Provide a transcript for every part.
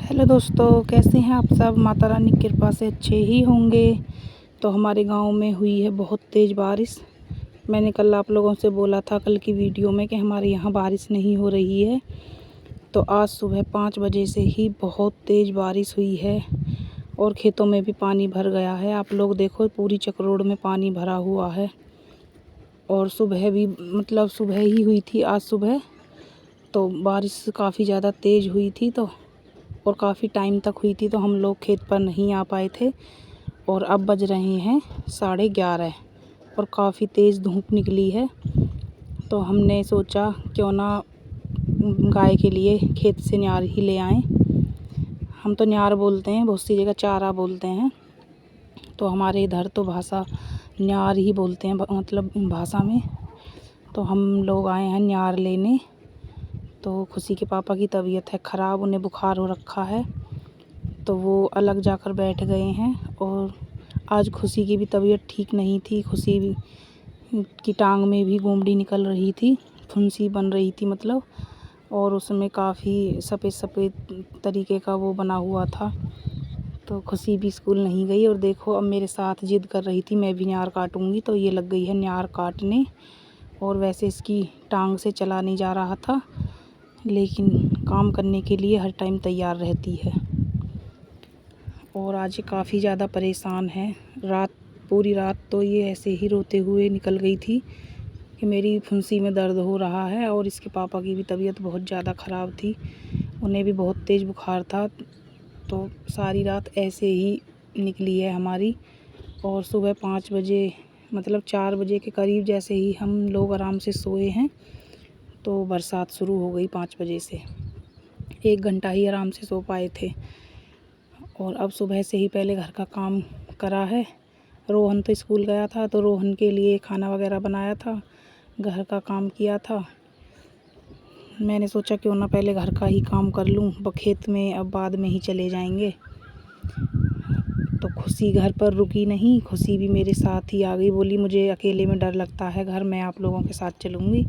Hello दोस्तों, कैसे हैं आप सब। माता रानी की कृपा से अच्छे ही होंगे। तो हमारे गांव में हुई है बहुत तेज़ बारिश। मैंने कल आप लोगों से बोला था कल की वीडियो में कि हमारे यहाँ बारिश नहीं हो रही है। तो आज सुबह 5 बजे से ही बहुत तेज़ बारिश हुई है और खेतों में भी पानी भर गया है। आप लोग देखो, पूरी चकरोड में पानी भरा हुआ है। और सुबह भी सुबह ही हुई थी आज सुबह, तो बारिश काफ़ी ज़्यादा तेज़ हुई थी और काफ़ी टाइम तक हुई थी, तो हम लोग खेत पर नहीं आ पाए थे। और अब बज रहे हैं 11:30 और काफ़ी तेज़ धूप निकली है। तो हमने सोचा क्यों ना गाय के लिए खेत से न्यार ही ले आएँ। हम तो न्यार बोलते हैं, बहुत सी जगह चारा बोलते हैं। तो हमारे इधर तो भाषा न्यार ही बोलते हैं, भाषा में। तो हम लोग आए हैं न्यार लेने। तो खुशी के पापा की तबीयत है ख़राब, उन्हें बुखार हो रखा है, तो वो अलग जाकर बैठ गए हैं। और आज खुशी की भी तबीयत ठीक नहीं थी। खुशी की टांग में भी गोमड़ी निकल रही थी, फुंसी बन रही थी और उसमें काफ़ी सफ़ेद सफ़ेद तरीके का वो बना हुआ था। तो खुशी भी स्कूल नहीं गई। और देखो, अब मेरे साथ ज़िद कर रही थी मैं भी न्यार काटूँगी, तो ये लग गई है न्यार काटने। और वैसे इसकी टांग से चला नहीं जा रहा था, लेकिन काम करने के लिए हर टाइम तैयार रहती है। और आज ये काफ़ी ज़्यादा परेशान है। पूरी रात तो ये ऐसे ही रोते हुए निकल गई थी कि मेरी फुंसी में दर्द हो रहा है। और इसके पापा की भी तबीयत बहुत ज़्यादा ख़राब थी, उन्हें भी बहुत तेज़ बुखार था। तो सारी रात ऐसे ही निकली है हमारी। और सुबह 5 बजे 4 बजे के करीब जैसे ही हम लोग आराम से सोए हैं, तो बरसात शुरू हो गई 5 बजे से। 1 घंटा ही आराम से सो पाए थे। और अब सुबह से ही पहले घर का काम करा है। रोहन तो स्कूल गया था, तो रोहन के लिए खाना वगैरह बनाया था, घर का काम किया था। मैंने सोचा क्यों ना पहले घर का ही काम कर लूँ, खेत में अब बाद में ही चले जाएंगे। तो खुशी घर पर रुकी नहीं, खुशी भी मेरे साथ ही आ गई। बोली मुझे अकेले में डर लगता है घर, मैं आप लोगों के साथ चलूँगी।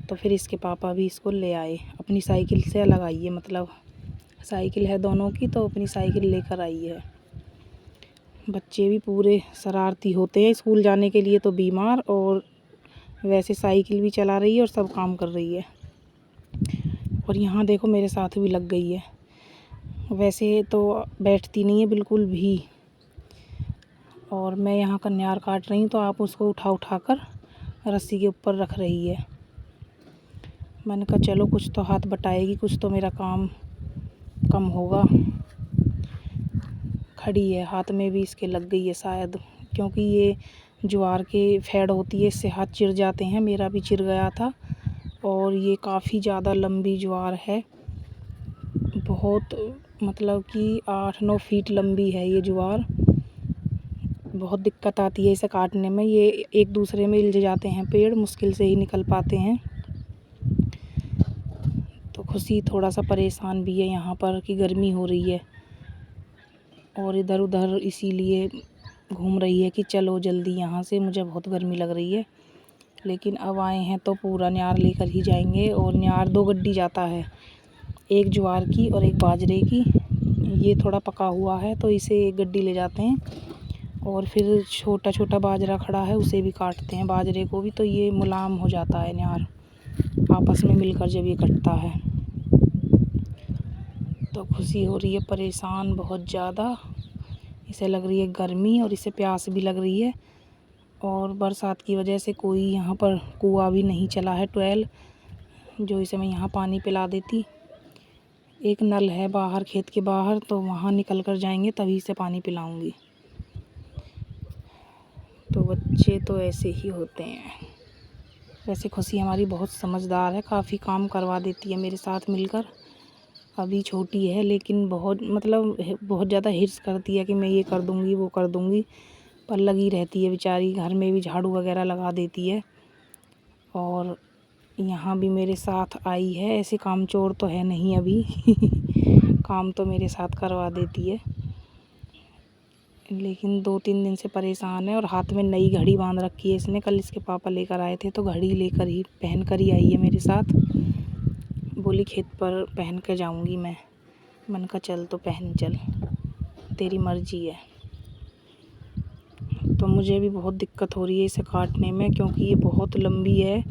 तो फिर इसके पापा भी इसको ले आए, अपनी साइकिल से अलग आई है। साइकिल है दोनों की, तो अपनी साइकिल लेकर आई है। बच्चे भी पूरे शरारती होते हैं, स्कूल जाने के लिए तो बीमार, और वैसे साइकिल भी चला रही है और सब काम कर रही है। और यहाँ देखो, मेरे साथ भी लग गई है। वैसे तो बैठती नहीं है बिल्कुल भी। और मैं यहाँ कन्यार काट रही हूँ, तो आप उसको उठा कर रस्सी के ऊपर रख रही है। मैंने कहा चलो कुछ तो हाथ बटाएगी, कुछ तो मेरा काम कम होगा। खड़ी है, हाथ में भी इसके लग गई है शायद, क्योंकि ये ज्वार के फेड होती है, इससे हाथ चिर जाते हैं। मेरा भी चिर गया था। और ये काफ़ी ज़्यादा लंबी ज्वार है, बहुत कि 8-9 फीट लंबी है ये ज्वार। बहुत दिक्कत आती है इसे काटने में। ये एक दूसरे में उलझ जाते हैं पेड़, मुश्किल से ही निकल पाते हैं। तो खुशी थोड़ा सा परेशान भी है यहाँ पर कि गर्मी हो रही है, और इधर उधर इसीलिए घूम रही है कि चलो जल्दी यहाँ से, मुझे बहुत गर्मी लग रही है। लेकिन अब आए हैं तो पूरा न्यार लेकर ही जाएंगे। और न्यार 2 गड्डी जाता है, एक ज्वार की और एक बाजरे की। ये थोड़ा पका हुआ है, तो इसे एक गड्डी ले जाते हैं। और फिर छोटा छोटा बाजरा खड़ा है, उसे भी काटते हैं, बाजरे को भी। तो ये मुलायम हो जाता है न्यार आपस में मिलकर जब ये कटता है। तो खुशी हो रही है परेशान बहुत ज़्यादा। इसे लग रही है गर्मी और इसे प्यास भी लग रही है। और बरसात की वजह से कोई यहाँ पर कुआं भी नहीं चला है, ट्वेल, जो इसे मैं यहाँ पानी पिला देती। एक नल है बाहर, खेत के बाहर, तो वहाँ निकल कर जाएंगे तभी से पानी पिलाऊंगी। तो बच्चे तो ऐसे ही होते हैं। वैसे खुशी हमारी बहुत समझदार है, काफ़ी काम करवा देती है मेरे साथ मिलकर। अभी छोटी है, लेकिन बहुत ज़्यादा हिर्स करती है कि मैं ये कर दूँगी, वो कर दूँगी। पर लगी रहती है बेचारी, घर में भी झाड़ू वगैरह लगा देती है। और यहाँ भी मेरे साथ आई है, ऐसे कामचोर तो है नहीं अभी काम तो मेरे साथ करवा देती है। लेकिन 2-3 दिन से परेशान है। और हाथ में नई घड़ी बांध रखी है इसने, कल इसके पापा लेकर आए थे, तो घड़ी लेकर ही पहन कर ही आई है मेरे साथ। बोली खेत पर पहन कर जाऊंगी मैं। मन का चल तो पहन चल, तेरी मर्जी है। तो मुझे भी बहुत दिक्कत हो रही है इसे काटने में, क्योंकि ये बहुत लंबी है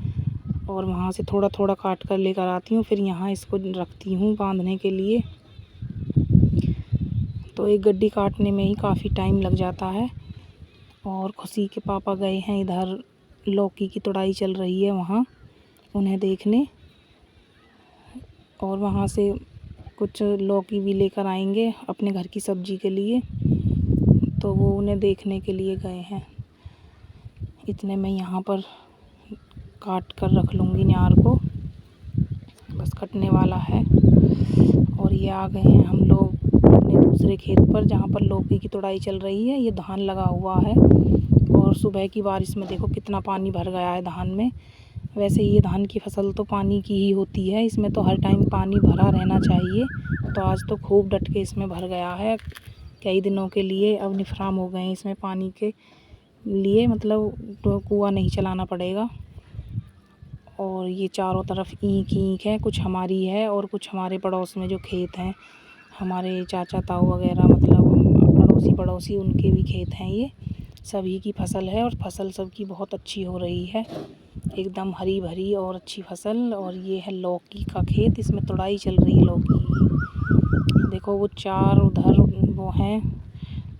और वहाँ से थोड़ा थोड़ा काट कर लेकर आती हूँ, फिर यहाँ इसको रखती हूँ बांधने के लिए। तो एक गड्डी काटने में ही काफ़ी टाइम लग जाता है। और खुशी के पापा गए हैं इधर, लौकी की तुड़ाई चल रही है वहाँ उन्हें देखने, और वहाँ से कुछ लौकी भी लेकर आएंगे अपने घर की सब्ज़ी के लिए, तो वो उन्हें देखने के लिए गए हैं। इतने में यहाँ पर काट कर रख लूँगी न्यार को, बस कटने वाला है। और ये आ गए हैं हम लोग अपने दूसरे खेत पर, जहाँ पर लौकी की तुड़ाई चल रही है। ये धान लगा हुआ है और सुबह की बारिश में देखो कितना पानी भर गया है धान में। वैसे ये धान की फसल तो पानी की ही होती है, इसमें तो हर टाइम पानी भरा रहना चाहिए। तो आज तो खूब डट के इसमें भर गया है कई दिनों के लिए। अब निफराम हो गए हैं इसमें पानी के लिए, मतलब तो कुआँ नहीं चलाना पड़ेगा। और ये चारों तरफ ईंख ईंख है, कुछ हमारी है और कुछ हमारे पड़ोस में जो खेत हैं, हमारे चाचा ताऊ वगैरह, मतलब अड़ोसी पड़ोसी, उनके भी खेत हैं। ये सभी की फसल है और फसल सबकी बहुत अच्छी हो रही है, एकदम हरी भरी और अच्छी फसल। और ये है लौकी का खेत, इसमें तुड़ाई चल रही है लौकी की। देखो वो चार उधर वो हैं,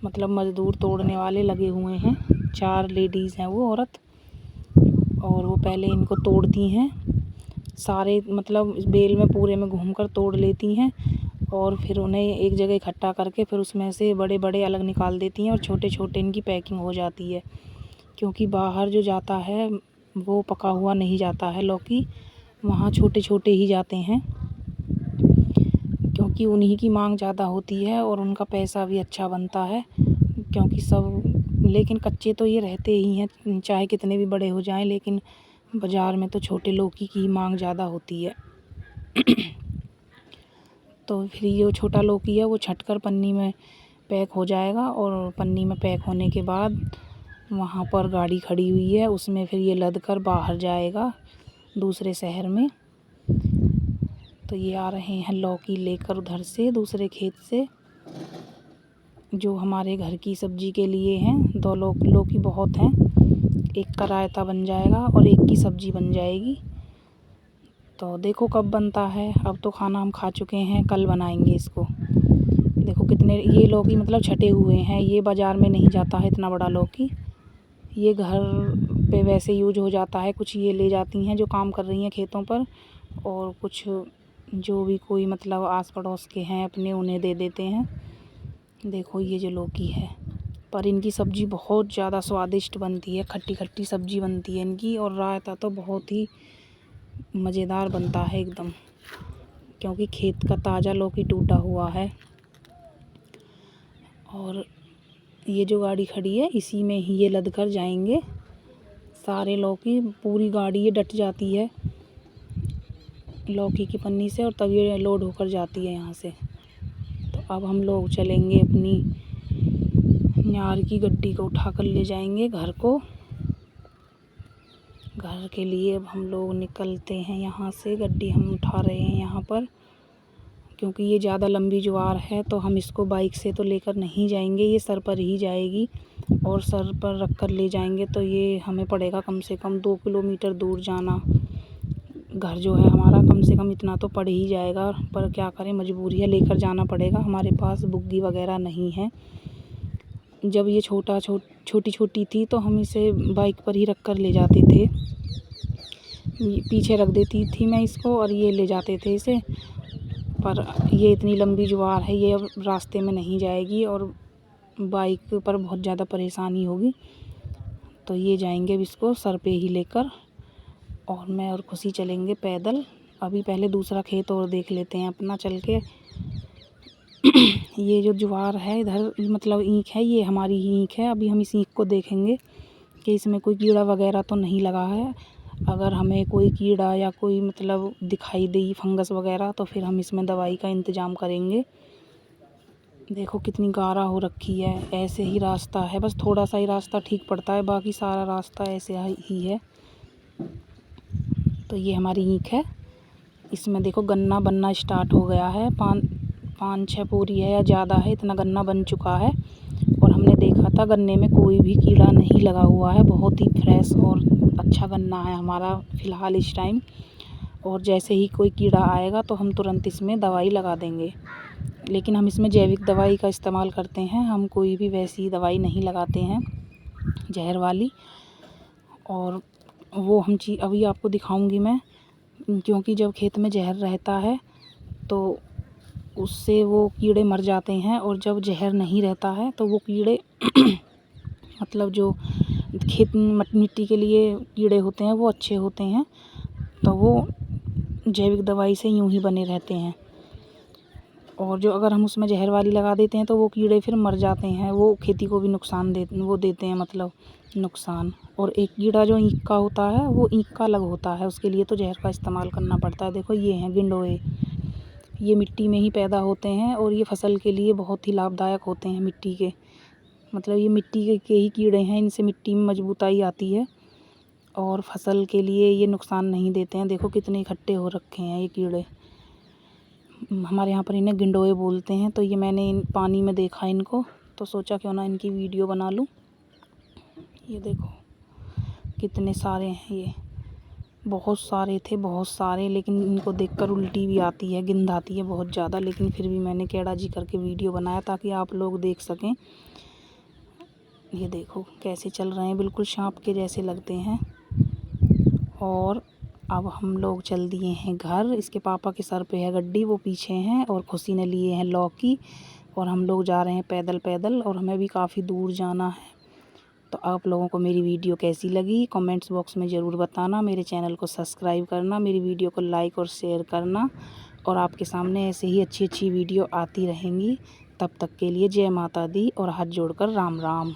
मतलब मज़दूर तोड़ने वाले लगे हुए हैं, 4 लेडीज़ हैं वो औरत, और वो पहले इनको तोड़ती हैं सारे, मतलब इस बेल में पूरे में घूमकर तोड़ लेती हैं और फिर उन्हें एक जगह इकट्ठा करके फिर उसमें से बड़े बड़े अलग निकाल देती हैं और छोटे छोटे इनकी पैकिंग हो जाती है। क्योंकि बाहर जो जाता है वो पका हुआ नहीं जाता है लौकी, वहाँ छोटे छोटे ही जाते हैं, क्योंकि उन्हीं की मांग ज़्यादा होती है और उनका पैसा भी अच्छा बनता है। क्योंकि सब, लेकिन कच्चे तो ये रहते ही हैं चाहे कितने भी बड़े हो जाएं, लेकिन बाज़ार में तो छोटे लौकी की मांग ज़्यादा होती है। तो फिर ये छोटा लौकी है वो छटकर पन्नी में पैक हो जाएगा, और पन्नी में पैक होने के बाद वहाँ पर गाड़ी खड़ी हुई है, उसमें फिर ये लद कर बाहर जाएगा दूसरे शहर में। तो ये आ रहे हैं लौकी लेकर उधर से दूसरे खेत से, जो हमारे घर की सब्ज़ी के लिए हैं। 2 लौकी बहुत हैं, एक का रायता बन जाएगा और एक की सब्ज़ी बन जाएगी। तो देखो कब बनता है, अब तो खाना हम खा चुके हैं, कल बनाएंगे इसको। देखो कितने ये लौकी मतलब छटे हुए हैं, ये बाज़ार में नहीं जाता है इतना बड़ा लौकी, ये घर पे वैसे यूज हो जाता है। कुछ ये ले जाती हैं जो काम कर रही हैं खेतों पर, और कुछ जो भी कोई मतलब आस पड़ोस के हैं अपने, उन्हें दे देते हैं। देखो ये जो लौकी है, पर इनकी सब्ज़ी बहुत ज़्यादा स्वादिष्ट बनती है, खट्टी खट्टी सब्ज़ी बनती है इनकी, और रायता तो बहुत ही मज़ेदार बनता है एकदम, क्योंकि खेत का ताज़ा लौकी टूटा हुआ है। और ये जो गाड़ी खड़ी है इसी में ही ये लद कर जाएंगे सारे लौकी, पूरी गाड़ी ये डट जाती है लौकी की पन्नी से और तब ये लोड होकर जाती है यहाँ से। तो अब हम लोग चलेंगे अपनी न्यार की गड्डी को उठाकर ले जाएंगे घर को, घर के लिए। अब हम लोग निकलते हैं यहाँ से, गड्डी हम उठा रहे हैं यहाँ पर, क्योंकि ये ज़्यादा लंबी ज्वार है तो हम इसको बाइक से तो लेकर नहीं जाएंगे, ये सर पर ही जाएगी, और सर पर रख कर ले जाएंगे तो ये हमें पड़ेगा कम से कम 2 किलोमीटर दूर जाना। घर जो है हमारा कम से कम इतना तो पड़ ही जाएगा, पर क्या करें, मजबूरी है, लेकर जाना पड़ेगा। हमारे पास बुग्गी वगैरह नहीं है। जब ये छोटी छोटी थी तो हम इसे बाइक पर ही रख कर ले जाते थे, पीछे रख देती थी मैं इसको और ये ले जाते थे इसे। पर ये इतनी लंबी ज्वार है, ये अब रास्ते में नहीं जाएगी और बाइक पर बहुत ज़्यादा परेशानी होगी, तो ये जाएंगे अब इसको सर पे ही लेकर, और मैं और खुशी चलेंगे पैदल। अभी पहले दूसरा खेत और देख लेते हैं अपना चल के। ये जो ज्वार है इधर, मतलब ईंख है, ये हमारी ही ईंख है। अभी हम इस ईंख को देखेंगे कि इसमें कोई कीड़ा वगैरह तो नहीं लगा है। अगर हमें कोई कीड़ा या कोई मतलब दिखाई दे फंगस वगैरह, तो फिर हम इसमें दवाई का इंतज़ाम करेंगे। देखो कितनी गारा हो रखी है, ऐसे ही रास्ता है, बस थोड़ा सा ही रास्ता ठीक पड़ता है, बाकी सारा रास्ता ऐसे ही है। तो ये हमारी ईंख है, इसमें देखो गन्ना बनना स्टार्ट हो गया है, 5-6 बोरी है या ज़्यादा है, इतना गन्ना बन चुका है। और हमने देखा था गन्ने में कोई भी कीड़ा नहीं लगा हुआ है, बहुत ही फ्रेश और अच्छा गन्ना है हमारा फ़िलहाल इस टाइम। और जैसे ही कोई कीड़ा आएगा तो हम तुरंत इसमें दवाई लगा देंगे, लेकिन हम इसमें जैविक दवाई का इस्तेमाल करते हैं, हम कोई भी वैसी दवाई नहीं लगाते हैं जहर वाली। और वो हम अभी आपको दिखाऊंगी मैं, क्योंकि जब खेत में जहर रहता है तो उससे वो कीड़े मर जाते हैं, और जब जहर नहीं रहता है तो वो कीड़े मतलब जो खेत मिट्टी के लिए कीड़े होते हैं वो अच्छे होते हैं, तो वो जैविक दवाई से यूं ही बने रहते हैं। और जो अगर हम उसमें जहर वाली लगा देते हैं तो वो कीड़े फिर मर जाते हैं, वो खेती को भी नुकसान देते हैं, मतलब नुकसान। और एक कीड़ा जो ईंख का होता है वो ईंख का अलग होता है, उसके लिए तो जहर का इस्तेमाल करना पड़ता है। देखो ये हैं गिंडोए, ये मिट्टी में ही पैदा होते हैं और ये फसल के लिए बहुत ही लाभदायक होते हैं मिट्टी के, मतलब ये मिट्टी के ही कीड़े हैं, इनसे मिट्टी में मजबूताई आती है और फसल के लिए ये नुकसान नहीं देते हैं। देखो कितने इकट्ठे हो रखे हैं ये कीड़े, हमारे यहाँ पर इन्हें गिंडोए बोलते हैं। तो ये मैंने इन पानी में देखा इनको, तो सोचा क्यों ना इनकी वीडियो बना लूँ। ये देखो कितने सारे हैं, ये बहुत सारे थे, बहुत सारे, लेकिन इनको देखकर उल्टी भी आती है, गिंध आती है बहुत ज़्यादा, लेकिन फिर भी मैंने कैड़ा जी करके वीडियो बनाया ताकि आप लोग देख सकें। ये देखो कैसे चल रहे हैं, बिल्कुल सांप के जैसे लगते हैं। और अब हम लोग चल दिए हैं घर, इसके पापा के सर पे है गड्डी, वो पीछे हैं, और खुशी ने लिए हैं लौकी, और हम लोग जा रहे हैं पैदल पैदल, और हमें भी काफ़ी दूर जाना है। तो आप लोगों को मेरी वीडियो कैसी लगी कमेंट्स बॉक्स में ज़रूर बताना, मेरे चैनल को सब्सक्राइब करना, मेरी वीडियो को लाइक और शेयर करना, और आपके सामने ऐसे ही अच्छी अच्छी वीडियो आती रहेंगी। तब तक के लिए जय माता दी और हाथ जोड़कर राम राम।